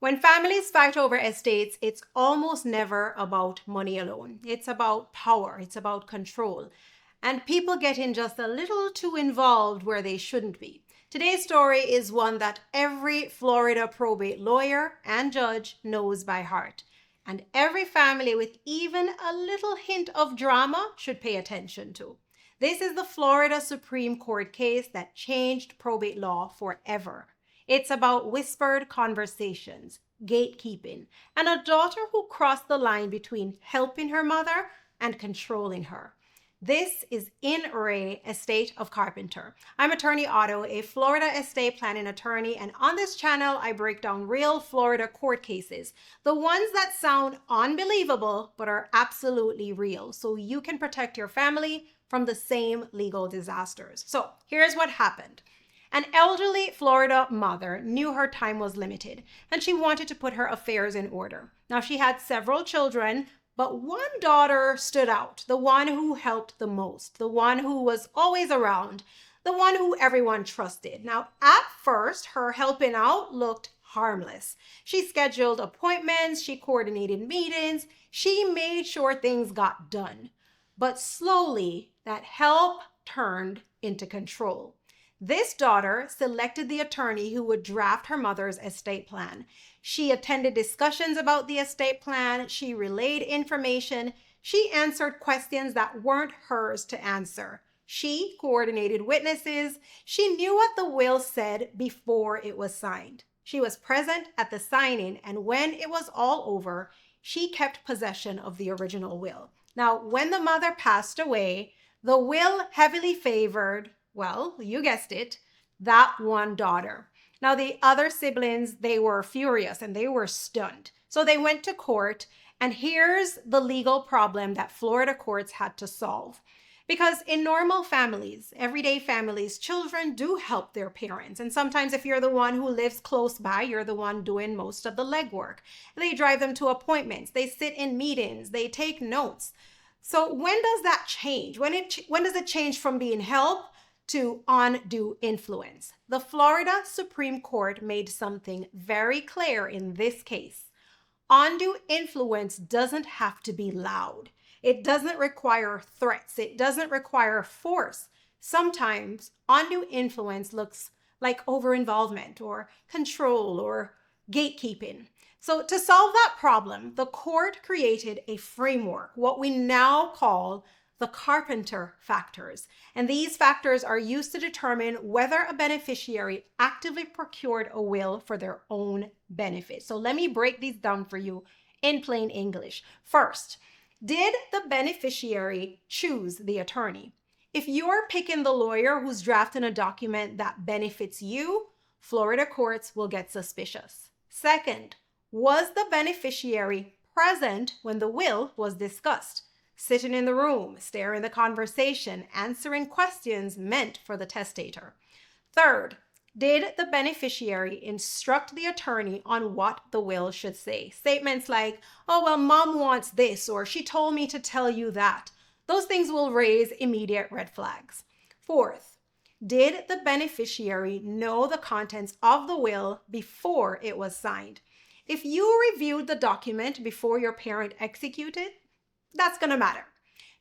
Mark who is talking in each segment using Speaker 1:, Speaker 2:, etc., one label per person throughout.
Speaker 1: When families fight over estates, it's almost never about money alone. It's about power, it's about control. And people get in just a little too involved where they shouldn't be. Today's story is one that every Florida probate lawyer and judge knows by heart. And every family with even a little hint of drama should pay attention to. This is the Florida Supreme Court case that changed probate law forever. It's about whispered conversations, gatekeeping, and a daughter who crossed the line between helping her mother and controlling her. This is in re Estate of Carpenter. I'm Attorney Otto, a Florida estate planning attorney, and on this channel, I break down real Florida court cases, the ones that sound unbelievable but are absolutely real, so you can protect your family from the same legal disasters. So here's what happened. An elderly Florida mother knew her time was limited, and she wanted to put her affairs in order. Now, she had several children, but one daughter stood out, the one who helped the most, the one who was always around, the one who everyone trusted. Now, at first, her helping out looked harmless. She scheduled appointments, she coordinated meetings, she made sure things got done. But slowly, that help turned into control. This daughter selected the attorney who would draft her mother's estate plan. She attended discussions about the estate plan. She relayed information. She answered questions that weren't hers to answer. She coordinated witnesses. She knew what the will said before it was signed. She was present at the signing, and when it was all over, she kept possession of the original will. Now, when the mother passed away, the will heavily favored, well, you guessed it, that one daughter. Now, the other siblings, they were furious and they were stunned. So they went to court, and here's the legal problem that Florida courts had to solve. Because in normal families, everyday families, children do help their parents. And sometimes if you're the one who lives close by, you're the one doing most of the legwork. They drive them to appointments. They sit in meetings. They take notes. So when does that change? When does it change from being help to undue influence? The Florida Supreme Court made something very clear in this case. Undue influence doesn't have to be loud. It doesn't require threats. It doesn't require force. Sometimes undue influence looks like over-involvement or control or gatekeeping. So to solve that problem, the court created a framework, what we now call the Carpenter Factors. And these factors are used to determine whether a beneficiary actively procured a will for their own benefit. So let me break these down for you in plain English. First, did the beneficiary choose the attorney? If you're picking the lawyer who's drafting a document that benefits you, Florida courts will get suspicious. Second, was the beneficiary present when the will was discussed? Sitting in the room, staring the conversation, answering questions meant for the testator. Third, did the beneficiary instruct the attorney on what the will should say? Statements like, oh, well, mom wants this, or she told me to tell you that. Those things will raise immediate red flags. Fourth, did the beneficiary know the contents of the will before it was signed? If you reviewed the document before your parent executed, that's going to matter.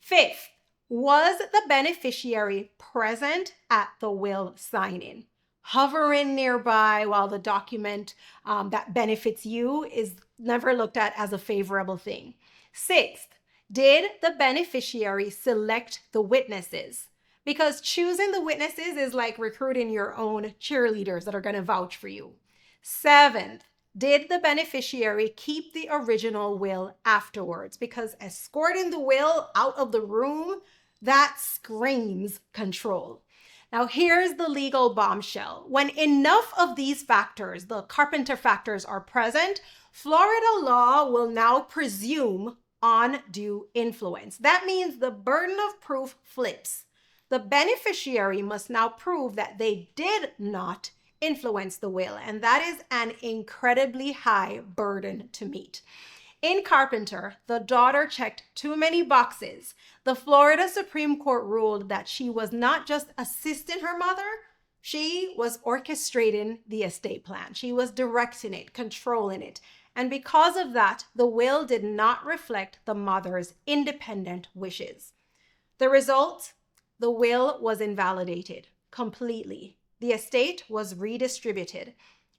Speaker 1: Fifth, was the beneficiary present at the will signing? Hovering nearby while the document that benefits you is never looked at as a favorable thing. Sixth, did the beneficiary select the witnesses? Because choosing the witnesses is like recruiting your own cheerleaders that are going to vouch for you. Seventh, did the beneficiary keep the original will afterwards? Because escorting the will out of the room, that screams control. Now, here's the legal bombshell. When enough of these factors, the Carpenter factors, are present, Florida law will now presume undue influence. That means the burden of proof flips. The beneficiary must now prove that they did not influence the will, and that is an incredibly high burden to meet. In Carpenter, the daughter checked too many boxes. The Florida Supreme Court ruled that she was not just assisting her mother, She was orchestrating the estate plan. She was directing it, controlling it. And because of that, the will did not reflect the mother's independent wishes. The result, the will was invalidated completely. The estate was redistributed,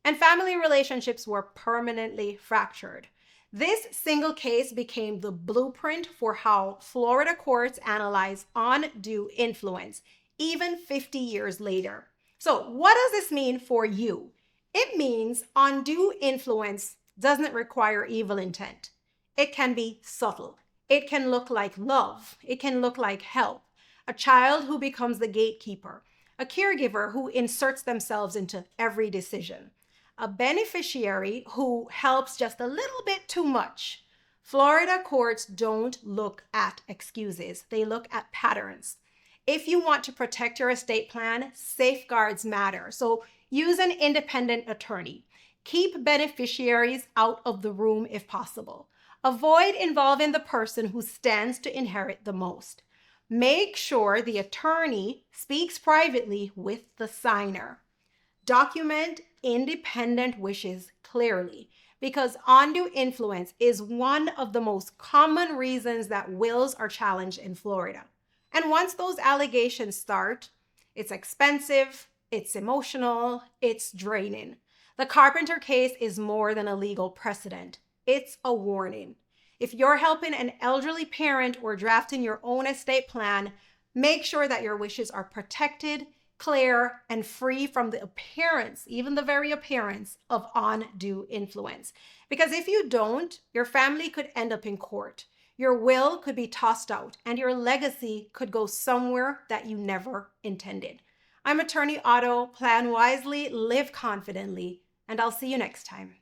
Speaker 1: and family relationships were permanently fractured. This single case became the blueprint for how Florida courts analyze undue influence, even 50 years later. So, what does this mean for you? It means undue influence doesn't require evil intent. It can be subtle. It can look like love. It can look like help. A child who becomes the gatekeeper. A caregiver who inserts themselves into every decision. A beneficiary who helps just a little bit too much. Florida courts don't look at excuses. They look at patterns. If you want to protect your estate plan, safeguards matter. So use an independent attorney. Keep beneficiaries out of the room if possible. Avoid involving the person who stands to inherit the most. Make sure the attorney speaks privately with the signer. Document independent wishes clearly, because undue influence is one of the most common reasons that wills are challenged in Florida. And once those allegations start, it's expensive, it's emotional, it's draining. The Carpenter case is more than a legal precedent. It's a warning. If you're helping an elderly parent or drafting your own estate plan, make sure that your wishes are protected, clear, and free from the appearance, even the very appearance of undue influence. Because if you don't, your family could end up in court. Your will could be tossed out, and your legacy could go somewhere that you never intended. I'm Attorney Otto. Plan wisely, live confidently, and I'll see you next time.